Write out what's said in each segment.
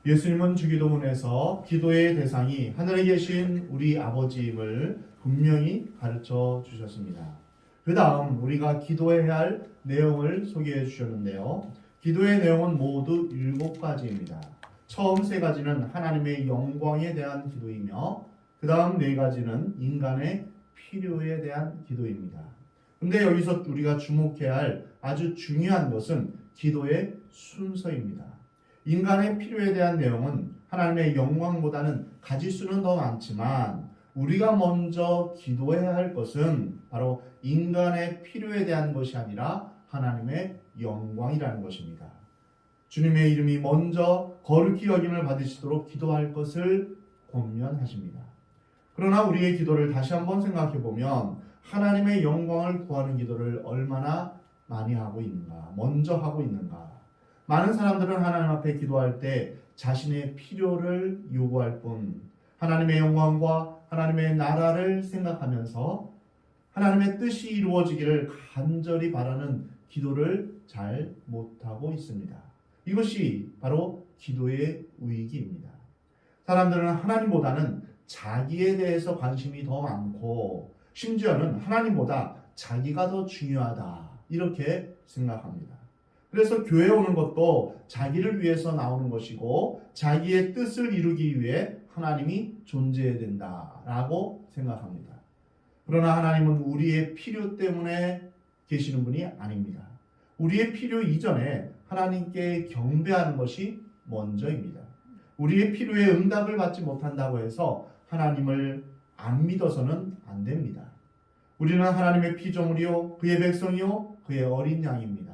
예수님은 주기도문에서 기도의 대상이 하늘에 계신 우리 아버지임을 분명히 가르쳐 주셨습니다. 그 다음 우리가 기도해야 할 내용을 소개해 주셨는데요. 기도의 내용은 모두 7가지입니다. 처음 3가지는 하나님의 영광에 대한 기도이며 그 다음 4가지는 인간의 필요에 대한 기도입니다. 근데 여기서 우리가 주목해야 할 아주 중요한 것은 기도의 순서입니다. 인간의 필요에 대한 내용은 하나님의 영광보다는 가지수는 더 많지만 우리가 먼저 기도해야 할 것은 바로 인간의 필요에 대한 것이 아니라 하나님의 영광이라는 것입니다. 주님의 이름이 먼저 거룩히 여김을 받으시도록 기도할 것을 권면하십니다. 그러나 우리의 기도를 다시 한번 생각해 보면 하나님의 영광을 구하는 기도를 얼마나 많이 하고 있는가, 먼저 하고 있는가. 많은 사람들은 하나님 앞에 기도할 때 자신의 필요를 요구할 뿐 하나님의 영광과 하나님의 나라를 생각하면서 하나님의 뜻이 이루어지기를 간절히 바라는 기도를 잘 못하고 있습니다. 이것이 바로 기도의 위기입니다. 사람들은 하나님보다는 자기에 대해서 관심이 더 많고 심지어는 하나님보다 자기가 더 중요하다 이렇게 생각합니다. 그래서 교회 오는 것도 자기를 위해서 나오는 것이고 자기의 뜻을 이루기 위해 하나님이 존재해야 된다라고 생각합니다. 그러나 하나님은 우리의 필요 때문에 계시는 분이 아닙니다. 우리의 필요 이전에 하나님께 경배하는 것이 먼저입니다. 우리의 필요에 응답을 받지 못한다고 해서 하나님을 안 믿어서는 안 됩니다. 우리는 하나님의 피조물이요 그의 백성이요 그의 어린 양입니다.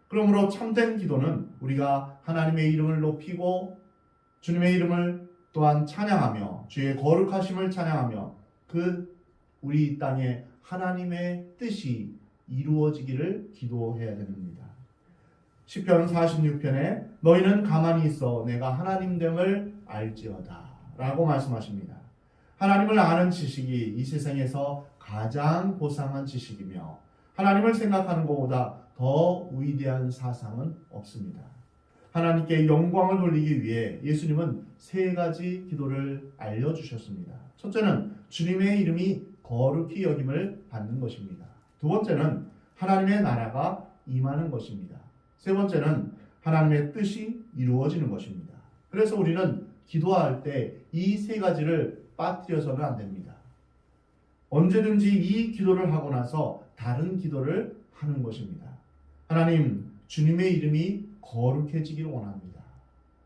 그러므로 참된 기도는 우리가 하나님의 이름을 높이고 주님의 이름을 또한 찬양하며 주의 거룩하심을 찬양하며 우리 이 땅에 하나님의 뜻이 이루어지기를 기도해야 됩니다. 시편 46편에 너희는 가만히 있어 내가 하나님 됨을 알지어다 라고 말씀하십니다. 하나님을 아는 지식이 이 세상에서 가장 고상한 지식이며 하나님을 생각하는 것보다 더 위대한 사상은 없습니다. 하나님께 영광을 돌리기 위해 예수님은 3가지 기도를 알려주셨습니다. 첫째는 주님의 이름이 거룩히 여김을 받는 것입니다. 두 번째는 하나님의 나라가 임하는 것입니다. 세 번째는 하나님의 뜻이 이루어지는 것입니다. 그래서 우리는 기도할 때 이 3가지를 빠뜨려서는 안 됩니다. 언제든지 이 기도를 하고 나서 다른 기도를 하는 것입니다. 하나님, 주님의 이름이 거룩해지길 원합니다.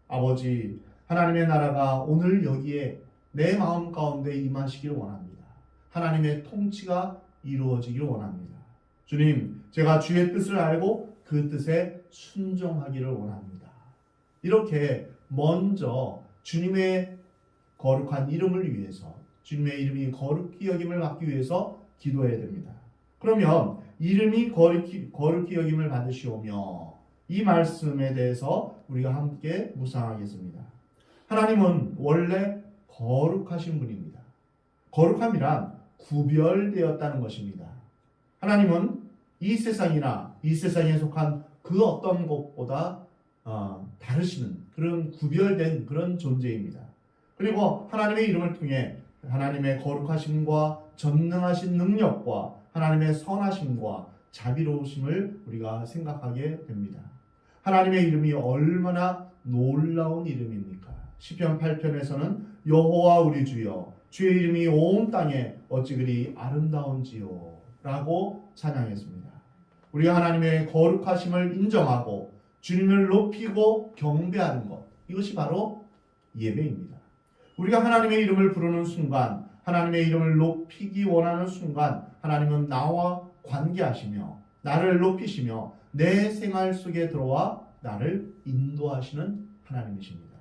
아버지, 하나님의 나라가 오늘 여기에 내 마음 가운데 임하시길 원합니다. 하나님의 통치가 이루어지길 원합니다. 주님, 제가 주의 뜻을 알고 그 뜻에 순종하기를 원합니다. 이렇게 먼저 주님의 거룩한 이름을 위해서 주님의 이름이 거룩히 여김을 받기 위해서 기도해야 됩니다. 그러면 이름이 거룩히 여김을 받으시오며 이 말씀에 대해서 우리가 함께 묵상하겠습니다. 하나님은 원래 거룩하신 분입니다. 거룩함이란 구별되었다는 것입니다. 하나님은 이 세상이나 이 세상에 속한 그 어떤 것보다 다르시는 그런 구별된 그런 존재입니다. 그리고 하나님의 이름을 통해 하나님의 거룩하심과 전능하신 능력과 하나님의 선하심과 자비로우심을 우리가 생각하게 됩니다. 하나님의 이름이 얼마나 놀라운 이름입니까? 시편 8편에서는 여호와 우리 주여 주의 이름이 온 땅에 어찌 그리 아름다운지요 라고 찬양했습니다. 우리가 하나님의 거룩하심을 인정하고 주님을 높이고 경배하는 것, 이것이 바로 예배입니다. 우리가 하나님의 이름을 부르는 순간, 하나님의 이름을 높이기 원하는 순간 하나님은 나와 관계하시며 나를 높이시며 내 생활 속에 들어와 나를 인도하시는 하나님이십니다.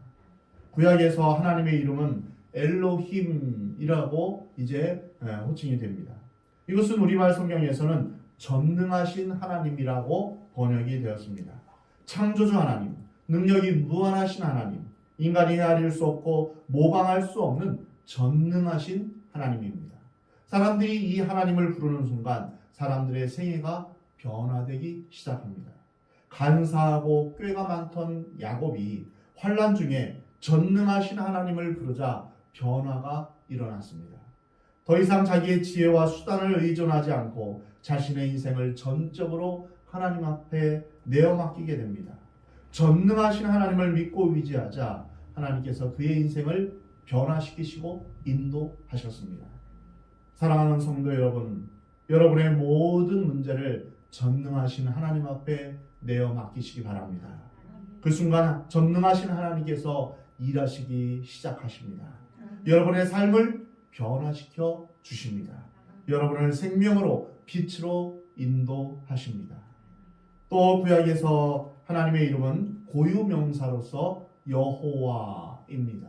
구약에서 하나님의 이름은 엘로힘이라고 이제 호칭이 됩니다. 이것은 우리말 성경에서는 전능하신 하나님이라고 번역이 되었습니다. 창조주 하나님, 능력이 무한하신 하나님, 인간이 헤아릴 수 없고 모방할 수 없는 전능하신 하나님입니다. 사람들이 이 하나님을 부르는 순간 사람들의 생애가 변화되기 시작합니다. 간사하고 꾀가 많던 야곱이 환난 중에 전능하신 하나님을 부르자 변화가 일어났습니다. 더 이상 자기의 지혜와 수단을 의존하지 않고 자신의 인생을 전적으로 하나님 앞에 내어 맡기게 됩니다. 전능하신 하나님을 믿고 의지하자 하나님께서 그의 인생을 변화시키시고 인도하셨습니다. 사랑하는 성도 여러분, 여러분의 모든 문제를 전능하신 하나님 앞에 내어 맡기시기 바랍니다. 그 순간 전능하신 하나님께서 일하시기 시작하십니다. 여러분의 삶을 변화시켜 주십니다. 여러분을 생명으로 빛으로 인도하십니다. 또 구약에서 하나님의 이름은 고유명사로서 여호와입니다.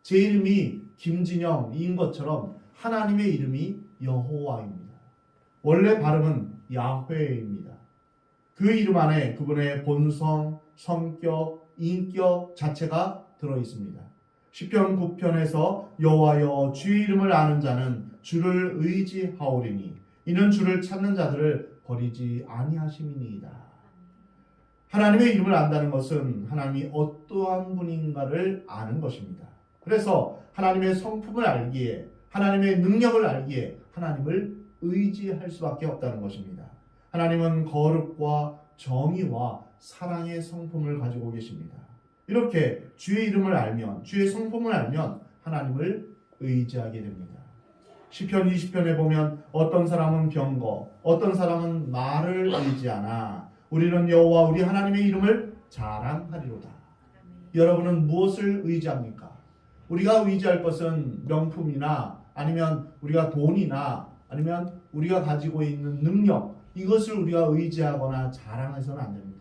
제 이름이 김진영인 것처럼 하나님의 이름이 여호와입니다. 원래 발음은 야훼입니다. 그 이름 안에 그분의 본성, 성격, 인격 자체가 들어있습니다. 시편 9편에서 여호와여 주의 이름을 아는 자는 주를 의지하오리니 이는 주를 찾는 자들을 버리지 아니하심이니이다. 하나님의 이름을 안다는 것은 하나님이 어떠한 분인가를 아는 것입니다. 그래서 하나님의 성품을 알기에, 하나님의 능력을 알기에 하나님을 의지할 수밖에 없다는 것입니다. 하나님은 거룩과 정의와 사랑의 성품을 가지고 계십니다. 이렇게 주의 이름을 알면, 주의 성품을 알면 하나님을 의지하게 됩니다. 시편 20편에 보면 어떤 사람은 병거, 어떤 사람은 말을 의지하나 우리는 여호와 우리 하나님의 이름을 자랑하리로다. 여러분은 무엇을 의지합니까? 우리가 의지할 것은 명품이나 아니면 우리가 돈이나 아니면 우리가 가지고 있는 능력, 이것을 우리가 의지하거나 자랑해서는 안 됩니다.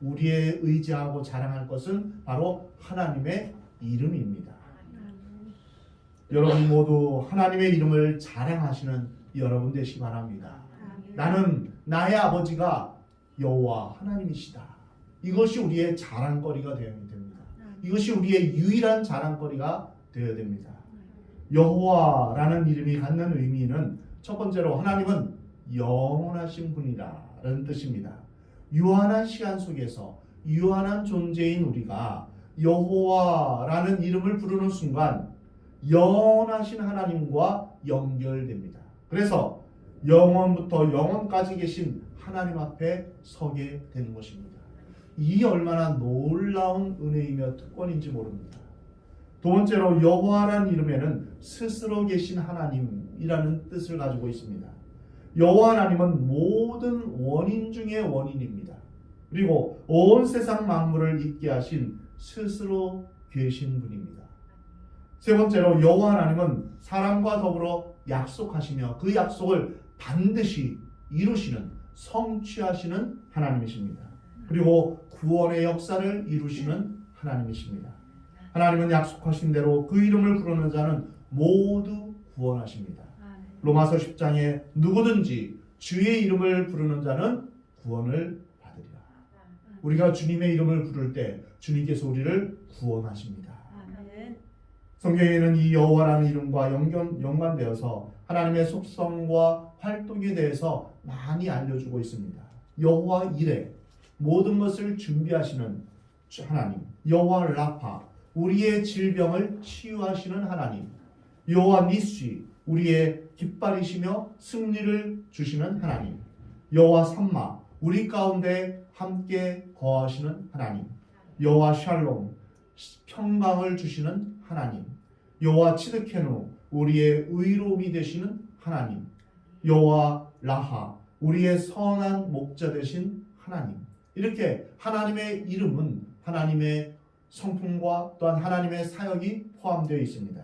우리의 의지하고 자랑할 것은 바로 하나님의 이름입니다. 여러분 모두 하나님의 이름을 자랑하시는 여러분 되시기 바랍니다. 나는 나의 아버지가 여호와 하나님이시다. 이것이 우리의 자랑거리가 되어야 됩니다. 이것이 우리의 유일한 자랑거리가 되어야 됩니다. 여호와라는 이름이 갖는 의미는 첫 번째로 하나님은 영원하신 분이라는 뜻입니다. 유한한 시간 속에서 유한한 존재인 우리가 여호와라는 이름을 부르는 순간 영원하신 하나님과 연결됩니다. 그래서 영원부터 영원까지 계신 하나님 앞에 서게 되는 것입니다. 이 얼마나 놀라운 은혜이며 특권인지 모릅니다. 두 번째로 여호와라는 이름에는 스스로 계신 하나님이라는 뜻을 가지고 있습니다. 여호와 하나님은 모든 원인 중의 원인입니다. 그리고 온 세상 만물을 있게 하신 스스로 계신 분입니다. 세 번째로 여호와 하나님은 사람과 더불어 약속하시며 그 약속을 반드시 이루시는, 성취하시는 하나님이십니다. 그리고 구원의 역사를 이루시는 하나님이십니다. 하나님은 약속하신 대로 그 이름을 부르는 자는 모두 구원하십니다. 로마서 10장에 누구든지 주의 이름을 부르는 자는 구원을 받으리라. 우리가 주님의 이름을 부를 때 주님께서 우리를 구원하십니다. 성경에는 이 여호와라는 이름과 연관되어서 하나님의 속성과 활동에 대해서 많이 알려주고 있습니다. 여호와 이레, 모든 것을 준비하시는 하나님. 여호와 라파, 우리의 질병을 치유하시는 하나님. 여호와 니시, 우리의 깃발이시며 승리를 주시는 하나님. 여호와 삼마, 우리 가운데 함께 거하시는 하나님. 여호와 샬롬, 평강을 주시는 하나님. 여호와 치드케누, 우리의 의로움이 되시는 하나님. 여호와 라하, 우리의 선한 목자 되신 하나님. 이렇게 하나님의 이름은 하나님의 성품과 또한 하나님의 사역이 포함되어 있습니다.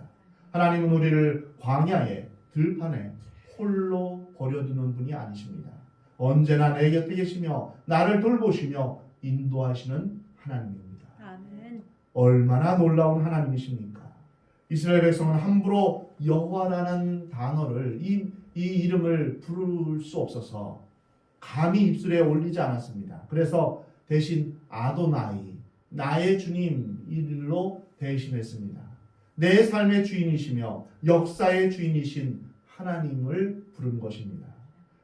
하나님은 우리를 광야에, 들판에 홀로 버려두는 분이 아니십니다. 언제나 내 곁에 계시며 나를 돌보시며 인도하시는 하나님입니다. 아멘. 얼마나 놀라운 하나님이십니까? 이스라엘 백성은 함부로 여호와라는 단어를 이 이름을 부를 수 없어서 감히 입술에 올리지 않았습니다. 그래서 대신 아도나이, 나의 주님 일로 대신했습니다. 내 삶의 주인이시며 역사의 주인이신 하나님을 부른 것입니다.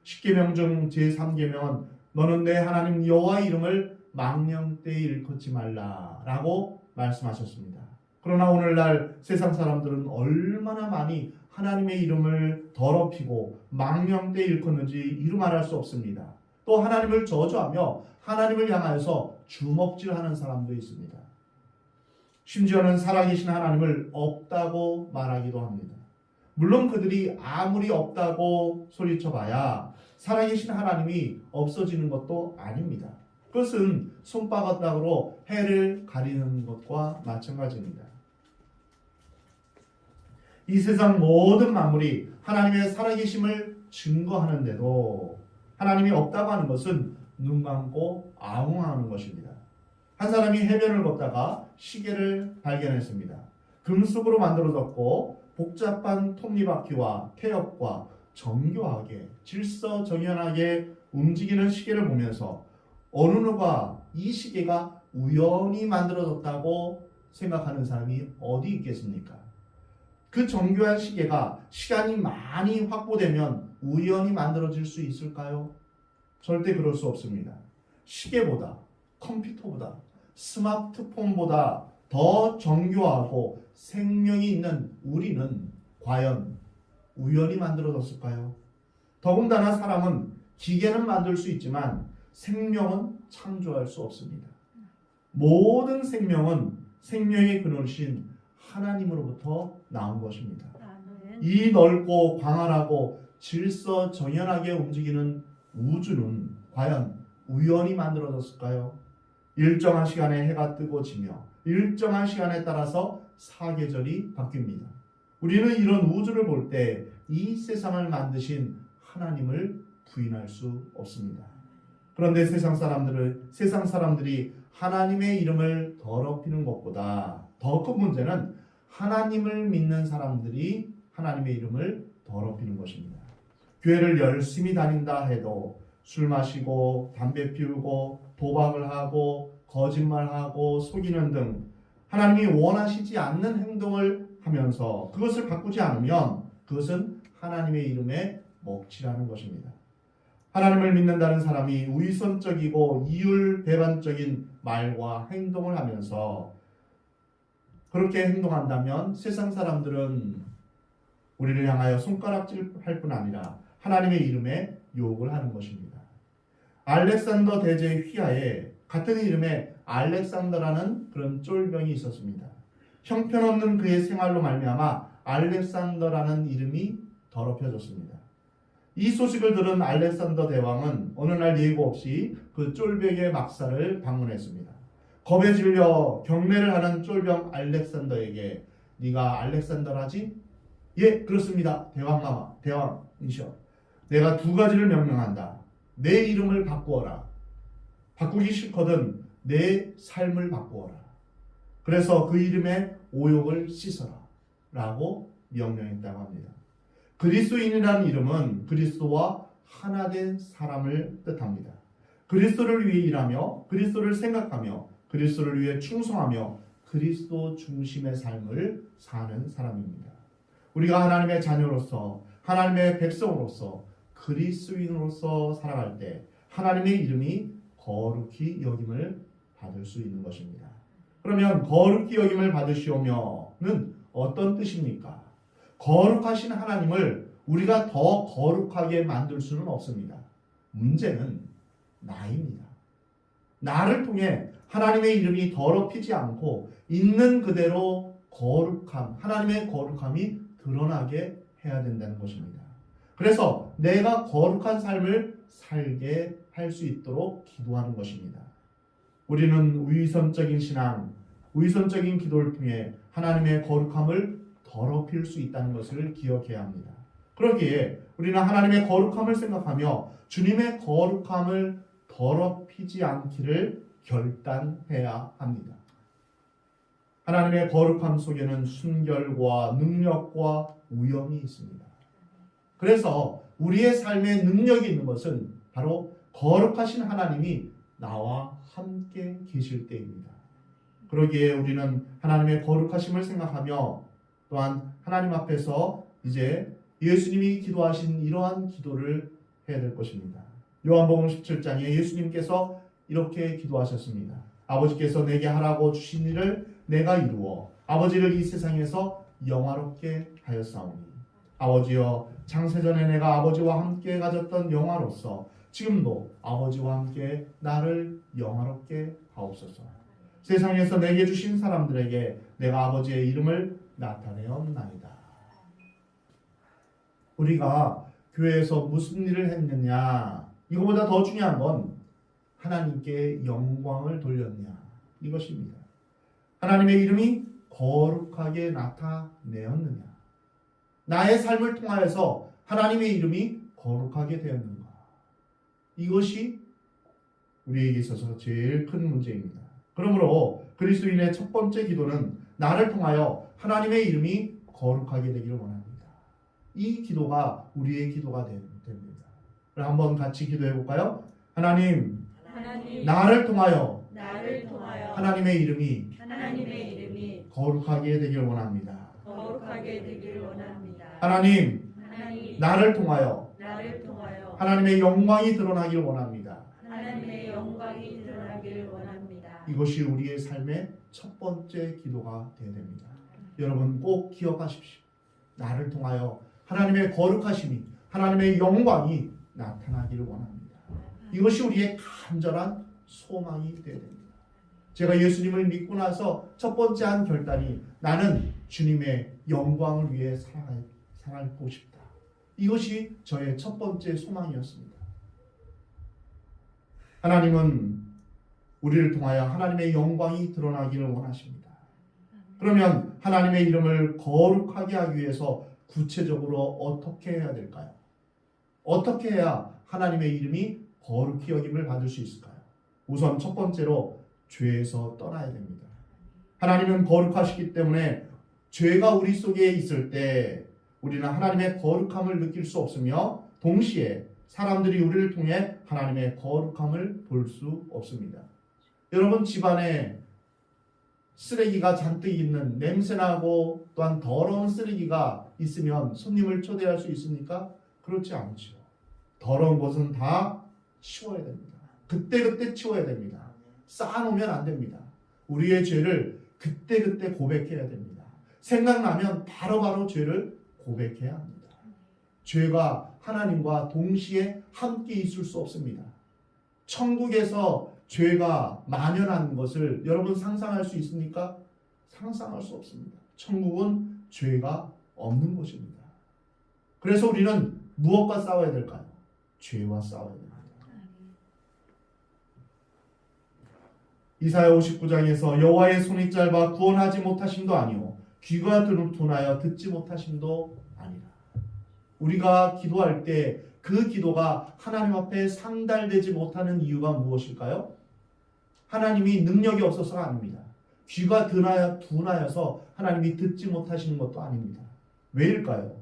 10계명 중 제3계명은 너는 내 하나님 여호와의 이름을 망령 때에 일컫지 말라라고 말씀하셨습니다. 그러나 오늘날 세상 사람들은 얼마나 많이 하나님의 이름을 더럽히고 망령되이 일컫는지 이루 말할 수 없습니다. 또 하나님을 저주하며 하나님을 향하여서 주먹질하는 사람도 있습니다. 심지어는 살아계신 하나님을 없다고 말하기도 합니다. 물론 그들이 아무리 없다고 소리쳐봐야 살아계신 하나님이 없어지는 것도 아닙니다. 그것은 손바닥으로 해를 가리는 것과 마찬가지입니다. 이 세상 모든 만물이 하나님의 살아계심을 증거하는데도 하나님이 없다고 하는 것은 눈 감고 아웅하는 것입니다. 한 사람이 해변을 걷다가 시계를 발견했습니다. 금속으로 만들어졌고 복잡한 톱니바퀴와 태엽과 정교하게 질서정연하게 움직이는 시계를 보면서 어느 누가 이 시계가 우연히 만들어졌다고 생각하는 사람이 어디 있겠습니까? 그 정교한 시계가 시간이 많이 확보되면 우연히 만들어질 수 있을까요? 절대 그럴 수 없습니다. 시계보다, 컴퓨터보다, 스마트폰보다 더 정교하고 생명이 있는 우리는 과연 우연히 만들어졌을까요? 더군다나 사람은 기계는 만들 수 있지만 생명은 창조할 수 없습니다. 모든 생명은 생명의 근원이신 하나님으로부터 나온 것입니다. 이 넓고 광활하고 질서정연하게 움직이는 우주는 과연 우연히 만들어졌을까요? 일정한 시간에 해가 뜨고 지며 일정한 시간에 따라서 사계절이 바뀝니다. 우리는 이런 우주를 볼 때 이 세상을 만드신 하나님을 부인할 수 없습니다. 그런데 세상 사람들이 하나님의 이름을 더럽히는 것보다 더 큰 문제는 하나님을 믿는 사람들이 하나님의 이름을 더럽히는 것입니다. 교회를 열심히 다닌다 해도 술 마시고 담배 피우고 도박을 하고 거짓말하고 속이는 등 하나님이 원하시지 않는 행동을 하면서 그것을 바꾸지 않으면 그것은 하나님의 이름에 먹칠하는 것입니다. 하나님을 믿는다는 사람이 위선적이고 이율배반적인 말과 행동을 하면서 그렇게 행동한다면 세상 사람들은 우리를 향하여 손가락질할 뿐 아니라 하나님의 이름에 욕을 하는 것입니다. 알렉산더 대제의 휘하에 같은 이름의 알렉산더라는 그런 쫄병이 있었습니다. 형편없는 그의 생활로 말미암아 알렉산더라는 이름이 더럽혀졌습니다. 이 소식을 들은 알렉산더 대왕은 어느 날 예고 없이 그 쫄병의 막사를 방문했습니다. 겁에 질려 경례를 하는 쫄병 알렉산더에게 네가 알렉산더라지? 예, 그렇습니다. 대왕이셔. 내가 두 가지를 명령한다. 내 이름을 바꾸어라. 바꾸기 싫거든 내 삶을 바꾸어라. 그래서 그 이름의 오욕을 씻어라 라고 명령했다고 합니다. 그리스도인이라는 이름은 그리스도와 하나 된 사람을 뜻합니다. 그리스도를 위해 일하며 그리스도를 생각하며 그리스도를 위해 충성하며 그리스도 중심의 삶을 사는 사람입니다. 우리가 하나님의 자녀로서 하나님의 백성으로서 그리스도인으로서 살아갈 때 하나님의 이름이 거룩히 여김을 받을 수 있는 것입니다. 그러면 거룩히 여김을 받으시오며는 어떤 뜻입니까? 거룩하신 하나님을 우리가 더 거룩하게 만들 수는 없습니다. 문제는 나입니다. 나를 통해 하나님의 이름이 더럽히지 않고 있는 그대로 거룩함, 하나님의 거룩함이 드러나게 해야 된다는 것입니다. 그래서 내가 거룩한 삶을 살게 할 수 있도록 기도하는 것입니다. 우리는 위선적인 신앙, 위선적인 기도를 통해 하나님의 거룩함을 더럽힐 수 있다는 것을 기억해야 합니다. 그러기에 우리는 하나님의 거룩함을 생각하며 주님의 거룩함을 더럽히지 않기를 결단해야 합니다. 하나님의 거룩함 속에는 순결과 능력과 위엄이 있습니다. 그래서 우리의 삶에 능력이 있는 것은 바로 거룩하신 하나님이 나와 함께 계실 때입니다. 그러기에 우리는 하나님의 거룩하심을 생각하며 또한 하나님 앞에서 이제 예수님이 기도하신 이러한 기도를 해야 될 것입니다. 요한복음 17장에 예수님께서 이렇게 기도하셨습니다. 아버지께서 내게 하라고 주신 일을 내가 이루어 아버지를 이 세상에서 영화롭게 하였사오니 아버지여 창세전에 내가 아버지와 함께 가졌던 영화로서 지금도 아버지와 함께 나를 영화롭게 하옵소서. 세상에서 내게 주신 사람들에게 내가 아버지의 이름을 나타내었나이다. 우리가 교회에서 무슨 일을 했느냐, 이거보다 더 중요한 건 하나님께 영광을 돌렸냐, 이것입니다. 하나님의 이름이 거룩하게 나타내었느냐, 나의 삶을 통하여서 하나님의 이름이 거룩하게 되었는가, 이것이 우리에게 있어서 제일 큰 문제입니다. 그러므로 그리스도인의 첫 번째 기도는 나를 통하여 하나님의 이름이 거룩하게 되기를 원합니다. 이 기도가 우리의 기도가 됩니다. 그럼 한번 같이 기도해 볼까요? 하나님, 나를 통하여 하나님의 이름이 거룩하게 되기를 원합니다. 하나님, 나를 통하여 하나님의 영광이 드러나기를 원합니다. 이것이 우리의 삶의 첫 번째 기도가 되어야 됩니다. 여러분 꼭 기억하십시오. 나를 통하여 하나님의 거룩하심이, 하나님의 영광이 나타나기를 원합니다. 이것이 우리의 간절한 소망이 되어야 됩니다. 제가 예수님을 믿고 나서 첫 번째 한 결단이 나는 주님의 영광을 위해 살고 싶다. 이것이 저의 첫 번째 소망이었습니다. 하나님은 우리를 통하여 하나님의 영광이 드러나기를 원하십니다. 그러면 하나님의 이름을 거룩하게 하기 위해서 구체적으로 어떻게 해야 될까요? 어떻게 해야 하나님의 이름이 거룩히 여김을 받을 수 있을까요? 우선 첫 번째로 죄에서 떠나야 됩니다. 하나님은 거룩하시기 때문에 죄가 우리 속에 있을 때 우리는 하나님의 거룩함을 느낄 수 없으며 동시에 사람들이 우리를 통해 하나님의 거룩함을 볼 수 없습니다. 여러분 집안에 쓰레기가 잔뜩 있는 냄새나고 또한 더러운 쓰레기가 있으면 손님을 초대할 수 있습니까? 그렇지 않죠. 더러운 것은 다 치워야 됩니다. 그때그때 치워야 됩니다. 쌓아놓으면 안 됩니다. 우리의 죄를 그때그때 고백해야 됩니다. 생각나면 바로바로 죄를 고백해야 합니다. 죄가 하나님과 동시에 함께 있을 수 없습니다. 천국에서 죄가 만연한 것을 여러분 상상할 수 있습니까? 상상할 수 없습니다. 천국은 죄가 없는 곳입니다. 그래서 우리는 무엇과 싸워야 될까요? 죄와 싸워야 됩니다. 이사야 59장에서 여호와의 손이 짧아 구원하지 못하심도 아니요 귀가 둔하여 듣지 못하심도 아니라. 우리가 기도할 때 그 기도가 하나님 앞에 상달되지 못하는 이유가 무엇일까요? 하나님이 능력이 없어서가 아닙니다. 귀가 둔하여서 하나님이 듣지 못하시는 것도 아닙니다. 왜일까요?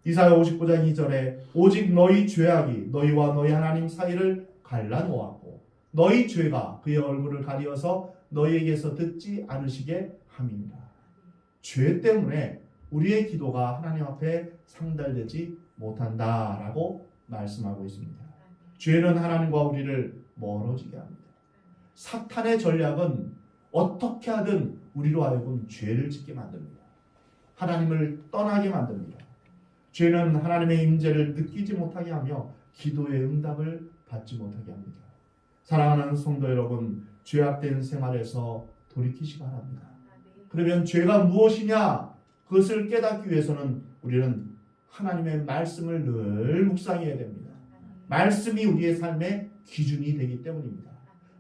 이사야 59장 2절에 오직 너희 죄악이 너희와 너희 하나님 사이를 갈라놓았고 너희 죄가 그의 얼굴을 가리어서 너희에게서 듣지 않으시게 함입니다. 죄 때문에 우리의 기도가 하나님 앞에 상달되지 못한다라고 말씀하고 있습니다. 죄는 하나님과 우리를 멀어지게 합니다. 사탄의 전략은 어떻게 하든 우리로 하여금 죄를 짓게 만듭니다. 하나님을 떠나게 만듭니다. 죄는 하나님의 임재를 느끼지 못하게 하며 기도의 응답을 받지 못하게 합니다. 사랑하는 성도 여러분, 죄악된 생활에서 돌이키시기 바랍니다. 그러면 죄가 무엇이냐? 그것을 깨닫기 위해서는 우리는 하나님의 말씀을 늘 묵상해야 됩니다. 말씀이 우리의 삶의 기준이 되기 때문입니다.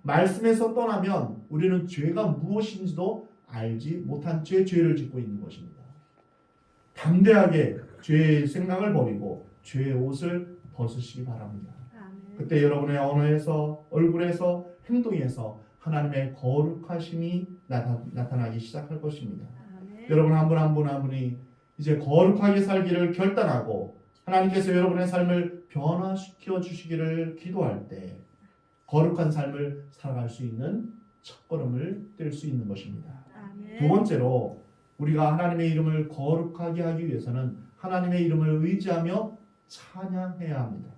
말씀에서 떠나면 우리는 죄가 무엇인지도 알지 못한 채 죄를 짓고 있는 것입니다. 담대하게 죄의 생각을 버리고 죄의 옷을 벗으시기 바랍니다. 그때 여러분의 언어에서, 얼굴에서, 행동에서 하나님의 거룩하심이 나타나기 시작할 것입니다. 여러분 한 분 한 분이 이제 거룩하게 살기를 결단하고 하나님께서 여러분의 삶을 변화시켜 주시기를 기도할 때 거룩한 삶을 살아갈 수 있는 첫걸음을 뗄 수 있는 것입니다. 두 번째로 우리가 하나님의 이름을 거룩하게 하기 위해서는 하나님의 이름을 의지하며 찬양해야 합니다.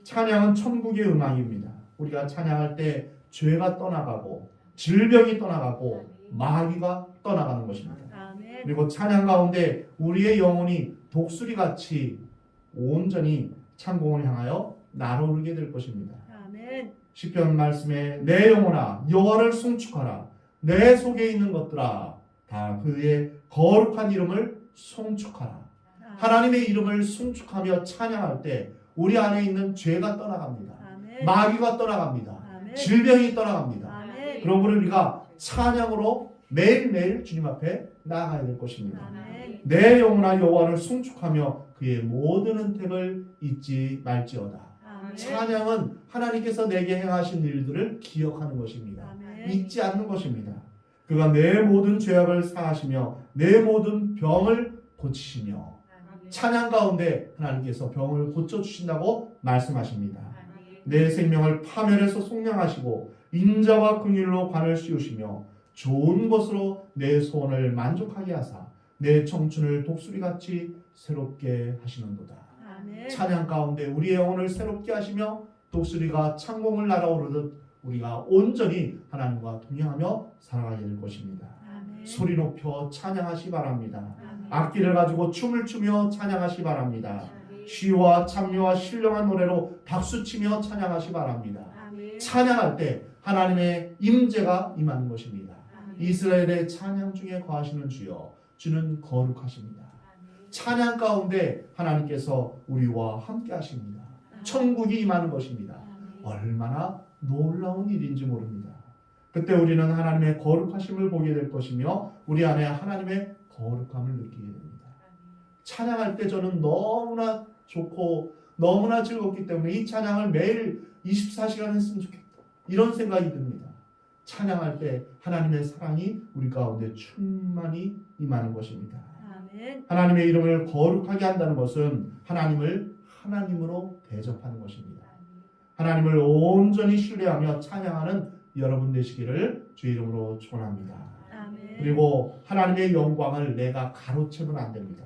찬양은 천국의 음악입니다. 우리가 찬양할 때 죄가 떠나가고 질병이 떠나가고 마귀가 떠나가는 것입니다. 아멘. 그리고 찬양 가운데 우리의 영혼이 독수리같이 온전히 창공을 향하여 날아오르게 될 것입니다. 아멘. 시편 말씀에 내 영혼아 여호와를 송축하라. 내 속에 있는 것들아 다 그의 거룩한 이름을 송축하라. 하나님의 이름을 송축하며 찬양할 때 우리 안에 있는 죄가 떠나갑니다. 아멘. 마귀가 떠나갑니다. 아멘. 질병이 떠나갑니다. 아멘. 그러므로 우리가 찬양으로 매일매일 주님 앞에 나아가야 될 것입니다. 아멘. 내 영혼아 여호와를 송축하며 그의 모든 은택을 잊지 말지어다. 아멘. 찬양은 하나님께서 내게 행하신 일들을 기억하는 것입니다. 아멘. 잊지 않는 것입니다. 그가 내 모든 죄악을 사하시며 내 모든 병을 고치시며 찬양 가운데 하나님께서 병을 고쳐주신다고 말씀하십니다. 내 생명을 파멸해서 속량하시고 인자와 긍휼로 관을 씌우시며 좋은 것으로 내 소원을 만족하게 하사 내 청춘을 독수리같이 새롭게 하시는도다. 아멘. 찬양 가운데 우리의 영혼을 새롭게 하시며 독수리가 창공을 날아오르듯 우리가 온전히 하나님과 동행하며 살아가게 될 것입니다. 아멘. 소리 높여 찬양하시 바랍니다. 아멘. 악기를 가지고 춤을 추며 찬양하시 바랍니다. 시와 찬미와 신령한 노래로 박수치며 찬양하시 바랍니다. 아멘. 찬양할 때 하나님의 임재가 임하는 것입니다. 아멘. 이스라엘의 찬양 중에 거하시는 주여 주는 거룩하십니다. 찬양 가운데 하나님께서 우리와 함께 하십니다. 천국이 임하는 것입니다. 얼마나 놀라운 일인지 모릅니다. 그때 우리는 하나님의 거룩하심을 보게 될 것이며 우리 안에 하나님의 거룩함을 느끼게 됩니다. 찬양할 때 저는 너무나 좋고 너무나 즐겁기 때문에 이 찬양을 매일 24시간 했으면 좋겠다. 이런 생각이 듭니다. 찬양할 때 하나님의 사랑이 우리 가운데 충만히 임하는 것입니다. 아멘. 하나님의 이름을 거룩하게 한다는 것은 하나님을 하나님으로 대접하는 것입니다. 하나님을 온전히 신뢰하며 찬양하는 여러분 되시기를 주 이름으로 축원합니다. 아멘. 그리고 하나님의 영광을 내가 가로채면 안 됩니다.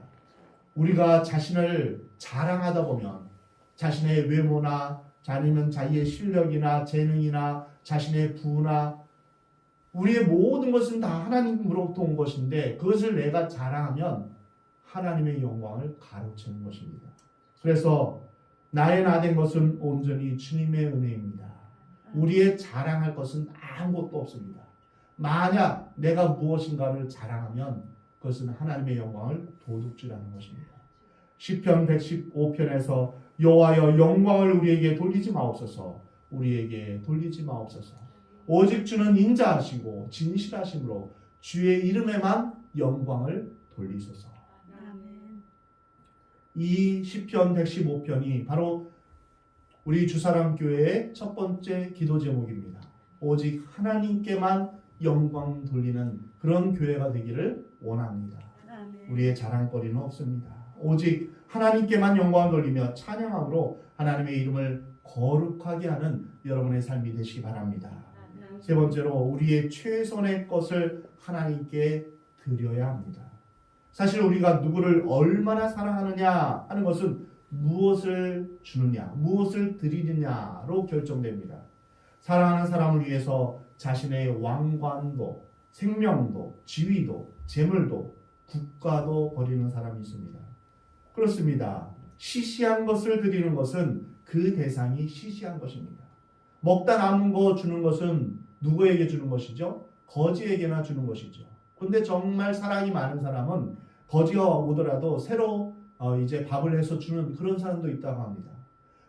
우리가 자신을 자랑하다 보면 자신의 외모나 아니면 자기의 실력이나 재능이나 자신의 부나 우리의 모든 것은 다 하나님으로부터 온 것인데 그것을 내가 자랑하면 하나님의 영광을 가로채는 것입니다. 그래서 나의 나된 것은 온전히 주님의 은혜입니다. 우리의 자랑할 것은 아무것도 없습니다. 만약 내가 무엇인가를 자랑하면 그것은 하나님의 영광을 도둑질하는 것입니다. 시편 115편에서 여호와여 영광을 우리에게 돌리지 마옵소서. 우리에게 돌리지 마옵소서. 오직 주는 인자하시고 진실하심으로 주의 이름에만 영광을 돌리소서. 아멘. 이 시편 115편이 바로 우리 주사랑교회의 첫 번째 기도 제목입니다. 오직 하나님께만 영광 돌리는 그런 교회가 되기를 원합니다. 아멘. 우리의 자랑거리는 없습니다. 오직 하나님께만 영광을 돌리며 찬양함으로 하나님의 이름을 거룩하게 하는 여러분의 삶이 되시기 바랍니다. 세 번째로 우리의 최선의 것을 하나님께 드려야 합니다. 사실 우리가 누구를 얼마나 사랑하느냐 하는 것은 무엇을 주느냐, 무엇을 드리느냐로 결정됩니다. 사랑하는 사람을 위해서 자신의 왕관도, 생명도, 지위도, 재물도, 국가도 버리는 사람이 있습니다. 그렇습니다. 시시한 것을 드리는 것은 그 대상이 시시한 것입니다. 먹다 남은 거 주는 것은 누구에게 주는 것이죠? 거지에게나 주는 것이죠. 근데 정말 사랑이 많은 사람은 거지가 오더라도 새로 이제 밥을 해서 주는 그런 사람도 있다고 합니다.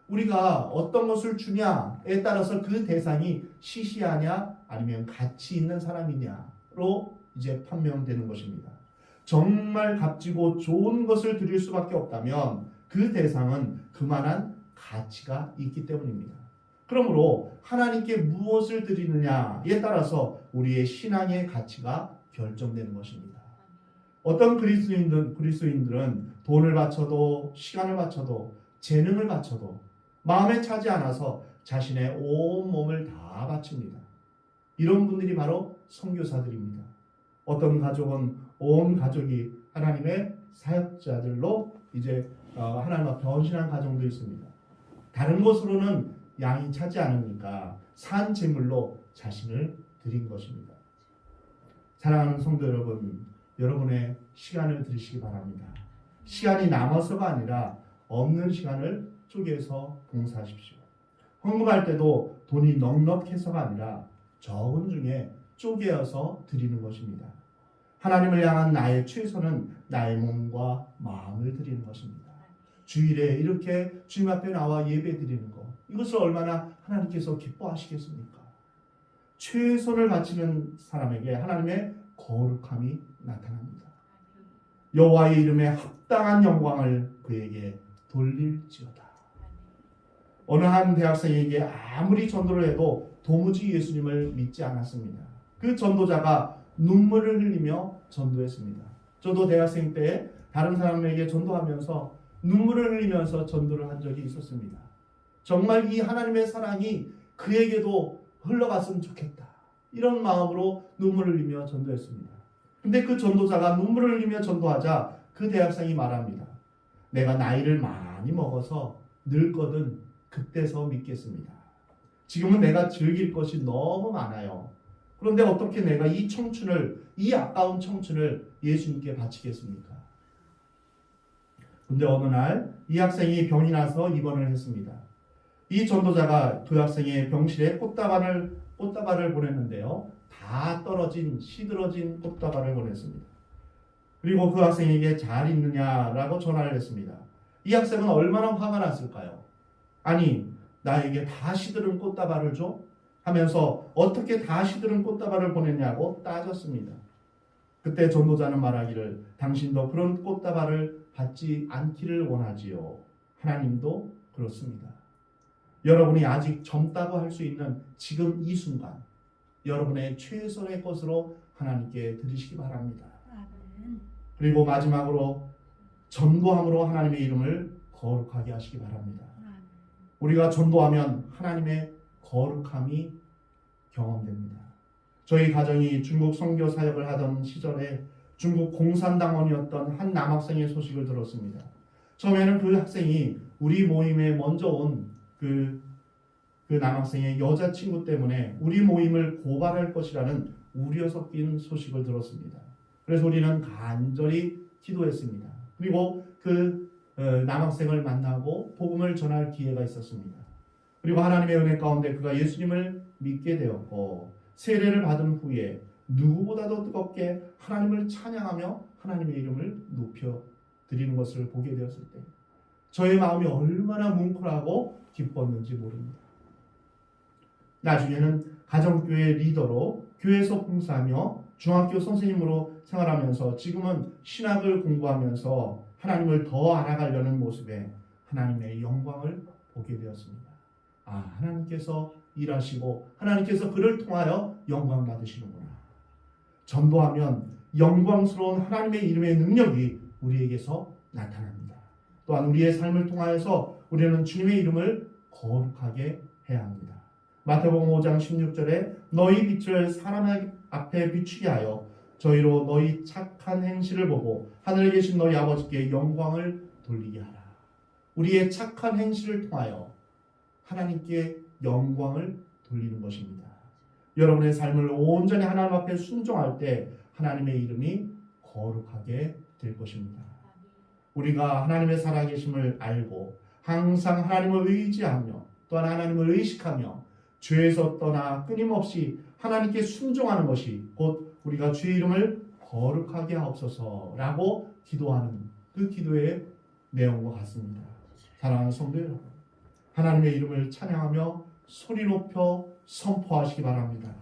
우리가 어떤 것을 주냐에 따라서 그 대상이 시시하냐 아니면 가치 있는 사람이냐로 이제 판명되는 것입니다. 정말 값지고 좋은 것을 드릴 수밖에 없다면 그 대상은 그만한 가치가 있기 때문입니다. 그러므로 하나님께 무엇을 드리느냐에 따라서 우리의 신앙의 가치가 결정되는 것입니다. 어떤 그리스도인들은 돈을 바쳐도 시간을 바쳐도 재능을 바쳐도 마음에 차지 않아서 자신의 온 몸을 다 바칩니다. 이런 분들이 바로 선교사들입니다. 어떤 가족은 온 가족이 하나님의 사역자들로 이제 하나님 앞에 헌신한 가정도 있습니다. 다른 것으로는 양이 차지 않으니까 산 제물로 자신을 드린 것입니다. 사랑하는 성도 여러분, 여러분의 시간을 드리시기 바랍니다. 시간이 남아서가 아니라 없는 시간을 쪼개서 봉사하십시오. 헌금할 때도 돈이 넉넉해서가 아니라 적은 중에 쪼개어서 드리는 것입니다. 하나님을 향한 나의 최선은 나의 몸과 마음을 드리는 것입니다. 주일에 이렇게 주님 앞에 나와 예배 드리는 것, 이것을 얼마나 하나님께서 기뻐하시겠습니까? 최선을 바치는 사람에게 하나님의 거룩함이 나타납니다. 여호와의 이름에 합당한 영광을 그에게 돌릴지어다. 어느 한 대학생에게 아무리 전도를 해도 도무지 예수님을 믿지 않았습니다. 그 전도자가 눈물을 흘리며 전도했습니다. 저도 대학생 때 다른 사람에게 전도하면서 눈물을 흘리면서 전도를 한 적이 있었습니다. 정말 이 하나님의 사랑이 그에게도 흘러갔으면 좋겠다, 이런 마음으로 눈물을 흘리며 전도했습니다. 근데 그 전도자가 눈물을 흘리며 전도하자 그 대학생이 말합니다. 내가 나이를 많이 먹어서 늙거든 그때서 믿겠습니다. 지금은 내가 즐길 것이 너무 많아요. 그런데 어떻게 내가 이 아까운 청춘을 예수님께 바치겠습니까? 근데 어느 날 이 학생이 병이 나서 입원을 했습니다. 이 전도자가 그 학생의 병실에 꽃다발을 보냈는데요. 다 떨어진 시들어진 꽃다발을 보냈습니다. 그리고 그 학생에게 잘 있느냐라고 전화를 했습니다. 이 학생은 얼마나 화가 났을까요? 아니, 나에게 다 시들은 꽃다발을 줘? 하면서 어떻게 다 시들은 꽃다발을 보냈냐고 따졌습니다. 그때 전도자는 말하기를, 당신도 그런 꽃다발을 받지 않기를 원하지요. 하나님도 그렇습니다. 여러분이 아직 젊다고 할 수 있는 지금 이 순간, 여러분의 최선의 것으로 하나님께 드리시기 바랍니다. 아멘. 그리고 마지막으로 전도함으로 하나님의 이름을 거룩하게 하시기 바랍니다. 아멘. 우리가 전도하면 하나님의 거룩함이 경험됩니다. 저희 가정이 중국 선교 사역을 하던 시절에 중국 공산당원이었던 한 남학생의 소식을 들었습니다. 처음에는 그 학생이 우리 모임에 먼저 온 그 남학생의 여자친구 때문에 우리 모임을 고발할 것이라는 우려 섞인 소식을 들었습니다. 그래서 우리는 간절히 기도했습니다. 그리고 그 남학생을 만나고 복음을 전할 기회가 있었습니다. 그리고 하나님의 은혜 가운데 그가 예수님을 믿게 되었고, 세례를 받은 후에 누구보다도 뜨겁게 하나님을 찬양하며 하나님의 이름을 높여 드리는 것을 보게 되었을 때 저의 마음이 얼마나 뭉클하고 기뻤는지 모릅니다. 나중에는 가정교회 리더로 교회에서 봉사하며 중학교 선생님으로 생활하면서 지금은 신학을 공부하면서 하나님을 더 알아가려는 모습에 하나님의 영광을 보게 되었습니다. 아, 하나님께서 일하시고 하나님께서 그를 통하여 영광 받으시는구나. 전도하면 영광스러운 하나님의 이름의 능력이 우리에게서 나타납니다. 또한 우리의 삶을 통하여서 우리는 주님의 이름을 거룩하게 해야 합니다. 마태복음 5장 16절에 너희 빛을 사람 앞에 비추게 하여 저희로 너희 착한 행실을 보고 하늘에 계신 너희 아버지께 영광을 돌리게 하라. 우리의 착한 행실을 통하여 하나님께 영광을 돌리는 것입니다. 여러분의 삶을 온전히 하나님 앞에 순종할 때 하나님의 이름이 거룩하게 될 것입니다. 우리가 하나님의 살아계심을 알고 항상 하나님을 의지하며 또한 하나님을 의식하며 죄에서 떠나 끊임없이 하나님께 순종하는 것이 곧 우리가 주의 이름을 거룩하게 하옵소서라고 기도하는 그 기도의 내용과 같습니다. 사랑하는 성도 여러분, 하나님의 이름을 찬양하며 소리 높여 선포하시기 바랍니다.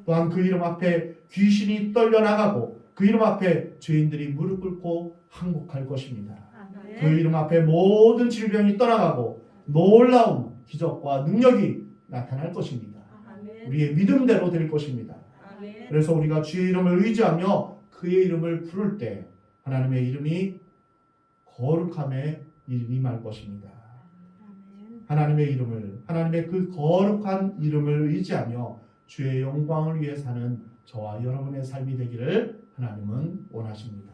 또한 그 이름 앞에 귀신이 떨려나가고 그 이름 앞에 죄인들이 무릎 꿇고 항복할 것입니다. 아멘. 그 이름 앞에 모든 질병이 떠나가고 놀라운 기적과 능력이 나타날 것입니다. 아멘. 우리의 믿음대로 될 것입니다. 아멘. 그래서 우리가 주의 이름을 의지하며 그의 이름을 부를 때 하나님의 이름이 거룩함에 임할 것입니다. 아멘. 하나님의 이름을, 하나님의 그 거룩한 이름을 의지하며 주의 영광을 위해 사는 저와 여러분의 삶이 되기를 하나님은 원하십니다.